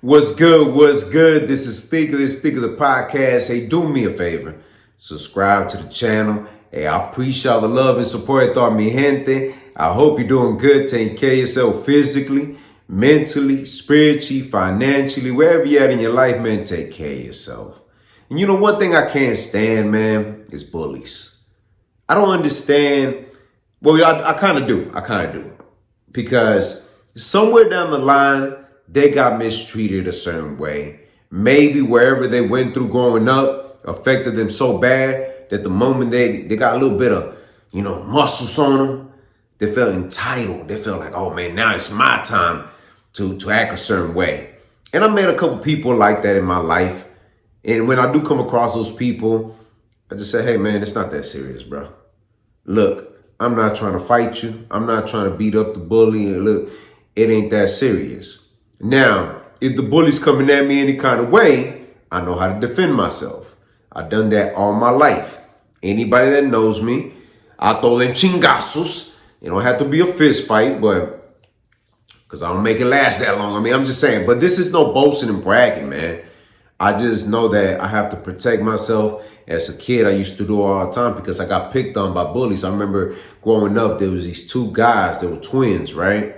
What's good? What's good? This is Speaker the podcast. Hey, do me a favor. Subscribe to the channel. Hey, I appreciate all the love and support, toda mi gente. I hope you're doing good, taking care of yourself physically, mentally, spiritually, financially, wherever you're at in your life, man, take care of yourself. And you know, one thing I can't stand, man, is bullies. I don't understand. Well, I kind of do. Because somewhere down the line, they got mistreated a certain way. Maybe wherever they went through growing up affected them so bad that the moment they got a little bit of, muscles on them, they felt entitled. They felt like, oh man, now it's my time to act a certain way. And I met a couple people like that in my life. And when I do come across those people, I just say, hey man, it's not that serious, bro. Look, I'm not trying to fight you. I'm not trying to beat up the bully. And look, it ain't that serious. Now, if the bully's coming at me any kind of way, I know how to defend myself. I've done that all my life. Anybody that knows me, I throw them chingazos. It don't have to be a fist fight, but because I don't make it last that long. I mean, I'm just saying. But this is no boasting and bragging, man. I just know that I have to protect myself. As a kid, I used to do it all the time because I got picked on by bullies. I remember growing up, there was these two guys. They were twins, right?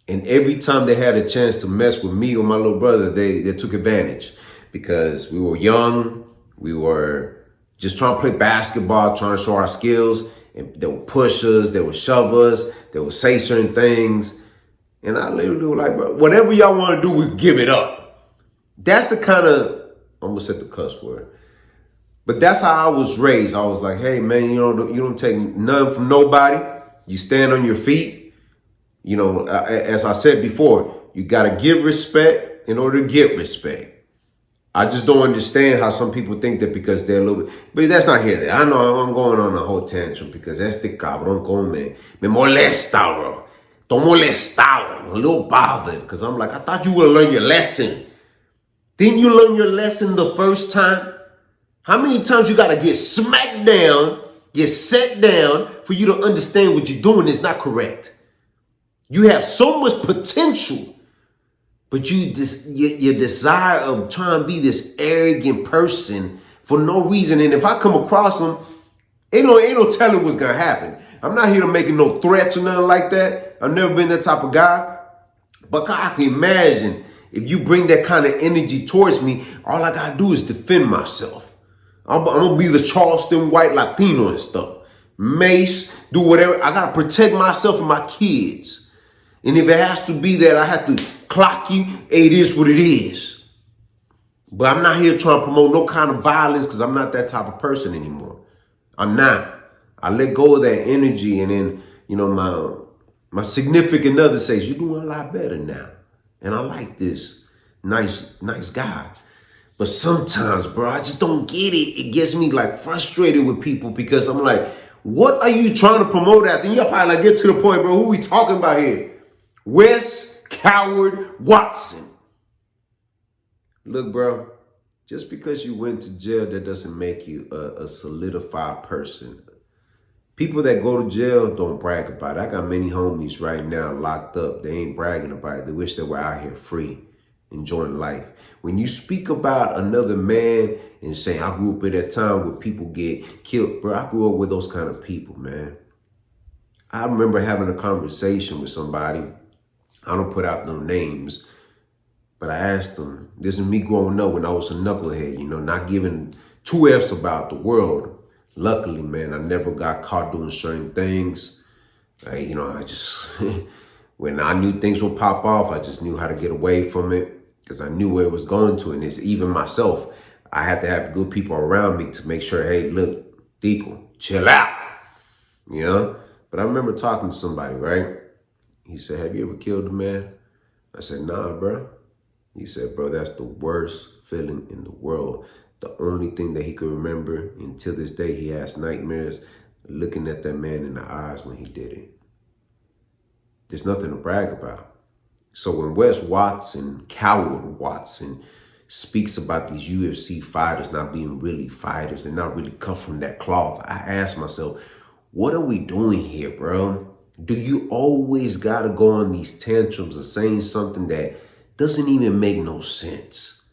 And every time they had a chance to mess with me or my little brother, they took advantage because we were young. We were just trying to play basketball, trying to show our skills. And they would push us. They would shove us. They would say certain things. And I literally was like, bro, whatever y'all want to do, we give it up. That's the kind of, I'm going to set the cuss word. But that's how I was raised. I was like, hey, man, you don't take none from nobody. You stand on your feet. You know, as I said before, you got to give respect in order to get respect. I just don't understand how some people think that because they're a little bit, but that's not here. I know I'm going on a whole tantrum because este cabrón come me molesta, bro. Tô molestado, a little bothered because I'm like, I thought you would learn your lesson. Didn't you learn your lesson the first time? How many times you got to get smacked down, get set down for you to understand what you're doing is not correct? You have so much potential, but your desire of trying to be this arrogant person for no reason. And if I come across them, ain't no telling what's gonna happen. I'm not here to make no threats or nothing like that. I've never been that type of guy. But God, I can imagine if you bring that kind of energy towards me, all I gotta do is defend myself. I'm gonna be the Charleston white Latino and stuff. Mace, do whatever. I gotta protect myself and my kids. And if it has to be that I have to clock you, it is what it is. But I'm not here trying to promote no kind of violence because I'm not that type of person anymore. I'm not. I let go of that energy. And then, my significant other says, you're doing a lot better now. And I like this nice guy. But sometimes, bro, I just don't get it. It gets me like frustrated with people because I'm like, what are you trying to promote at? Then you'll probably like get to the point, bro. Who we talking about here? Wes Watson. Look, bro, just because you went to jail, that doesn't make you a solidified person. People that go to jail don't brag about it. I got many homies right now locked up. They ain't bragging about it. They wish they were out here free, enjoying life. When you speak about another man and say, I grew up at that time where people get killed, bro, I grew up with those kind of people, man. I remember having a conversation with somebody. I don't put out no names, but I asked them, this is me growing up when I was a knucklehead, not giving two F's about the world. Luckily, man, I never got caught doing certain things. I just, when I knew things would pop off, I just knew how to get away from it because I knew where it was going to. And it's even myself, I had to have good people around me to make sure, hey, look, Deacon, chill out, But I remember talking to somebody, right? He said, have you ever killed a man? I said, nah, bro. He said, bro, that's the worst feeling in the world. The only thing that he could remember until this day, he has nightmares looking at that man in the eyes when he did it. There's nothing to brag about. So when Wes Watson, Coward Watson, speaks about these UFC fighters not being really fighters, they're not really cut from that cloth, I ask myself, what are we doing here, bro? Do you always got to go on these tantrums of saying something that Doesn't even make no sense.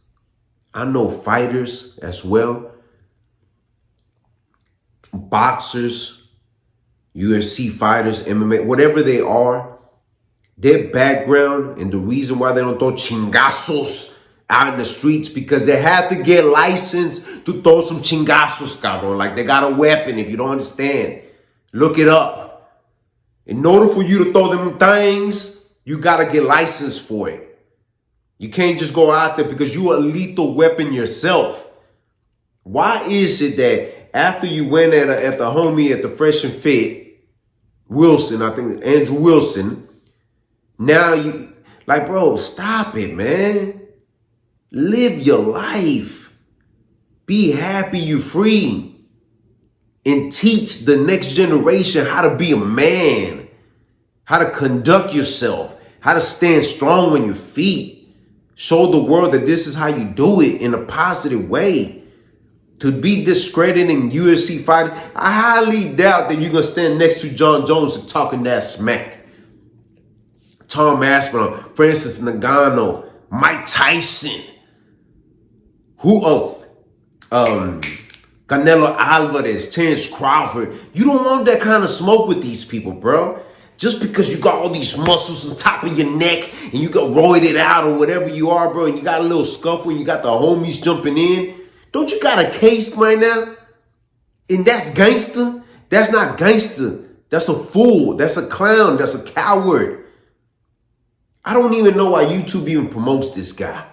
I know fighters as well, boxers, UFC fighters, MMA, whatever they are, their background and the reason why they don't throw chingazos out in the streets because they have to get licensed to throw some chingazos, cabrón. Like they got a weapon. If you don't understand, look it up. In order for you to throw them things, you got to get licensed for it. You can't just go out there because you're a lethal weapon yourself. Why is it that after you went at the homie at the Fresh and Fit, Wilson, I think Andrew Wilson, now you, like, bro, stop it, man. Live your life. Be happy you're free. And teach the next generation how to be a man, how to conduct yourself, how to stand strong on your feet. Show the world that this is how you do it in a positive way. To be discrediting UFC fighters, I highly doubt that you're going to stand next to John Jones and talking that smack. Tom Aspinall, Francis Ngannou, Mike Tyson, Canelo Alvarez, Terrence Crawford. You don't want that kind of smoke with these people, bro. Just because you got all these muscles on top of your neck and you got roided out or whatever you are, bro, and you got a little scuffle and you got the homies jumping in. Don't you got a case right now? And that's gangster? That's not gangster. That's a fool. That's a clown. That's a coward. I don't even know why YouTube even promotes this guy.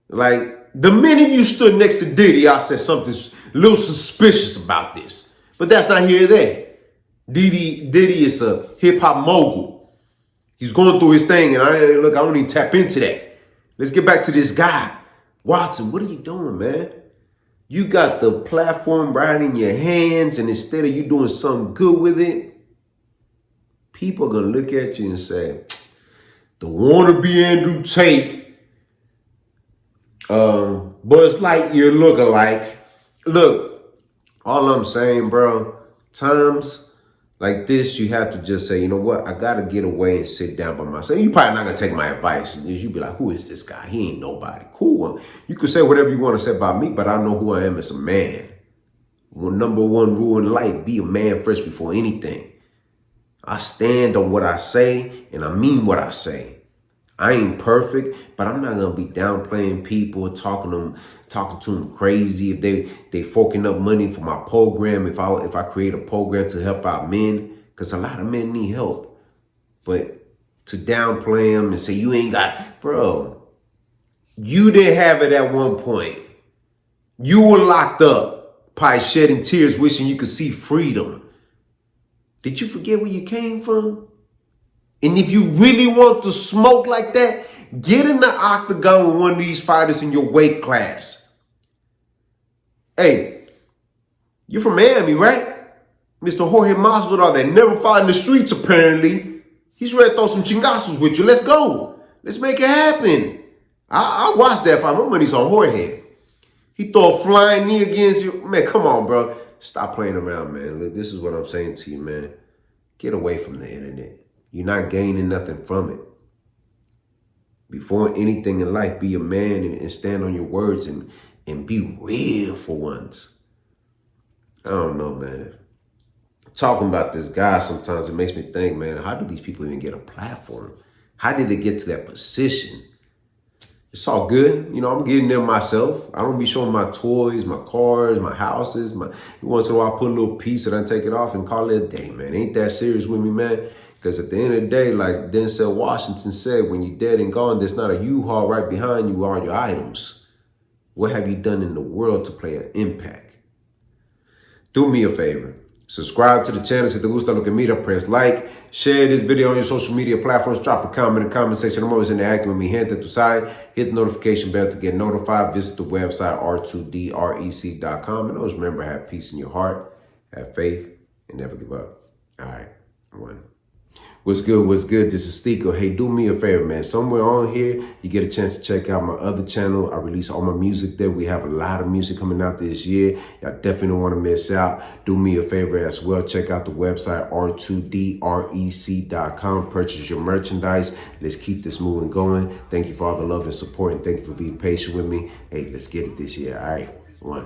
Like, the minute you stood next to Diddy, I said something a little suspicious about this. But that's not here or there. Diddy is a hip-hop mogul. He's going through his thing, and I don't even tap into that. Let's get back to this guy. Watson, what are you doing, man? You got the platform right in your hands, and instead of you doing something good with it, people are going to look at you and say, the wannabe Andrew Tate, Buzz Lightyear lookalike. Look, all I'm saying, bro, times like this, you have to just say, you know what? I got to get away and sit down by myself. You're probably not going to take my advice. You'll be like, who is this guy? He ain't nobody. Cool. You can say whatever you want to say about me, but I know who I am as a man. Well, number one rule in life, be a man first before anything. I stand on what I say, and I mean what I say. I ain't perfect, but I'm not going to be downplaying people, talking to them crazy. If they forking up money for my program, if I create a program to help out men, because a lot of men need help. But to downplay them and say, you ain't got, bro, you didn't have it at one point. You were locked up, probably shedding tears, wishing you could see freedom. Did you forget where you came from? And if you really want to smoke like that, get in the octagon with one of these fighters in your weight class. Hey, you're from Miami, right? Mr. Jorge Masvidal that never fought in the streets, apparently. He's ready to throw some chingazos with you. Let's go. Let's make it happen. I'll watch that fight. My money's on Jorge. He throw a flying knee against you. Man, come on, bro. Stop playing around, man. Look, this is what I'm saying to you, man. Get away from the internet. You're not gaining nothing from it. Before anything in life, be a man and stand on your words and be real for once. I don't know, man. Talking about this guy, sometimes it makes me think, man, how do these people even get a platform? How did they get to that position? It's all good. You know, I'm getting there myself. I don't be showing my toys, my cars, my houses. Once in a while, I put a little piece and I take it off and call it a day, man. Ain't that serious with me, man? Because at the end of the day, like Denzel Washington said, when you're dead and gone, there's not a U-Haul right behind you, all your items. What have you done in the world to play an impact? Do me a favor. Subscribe to the channel. Si te gusta lo que mira, press like. Share this video on your social media platforms. Drop a comment in the comment section. I'm always interacting with me. Gente, tu side. Hit the notification bell to get notified. Visit the website, r2drec.com. And always remember, have peace in your heart, have faith, and never give up. All right. 1. What's good? What's good? This is Stico. Hey, do me a favor, man. Somewhere on here, you get a chance to check out my other channel. I release all my music there. We have a lot of music coming out this year. Y'all definitely don't want to miss out. Do me a favor as well. Check out the website, r2drec.com. Purchase your merchandise. Let's keep this moving going. Thank you for all the love and support, and thank you for being patient with me. Hey, let's get it this year. All right, one.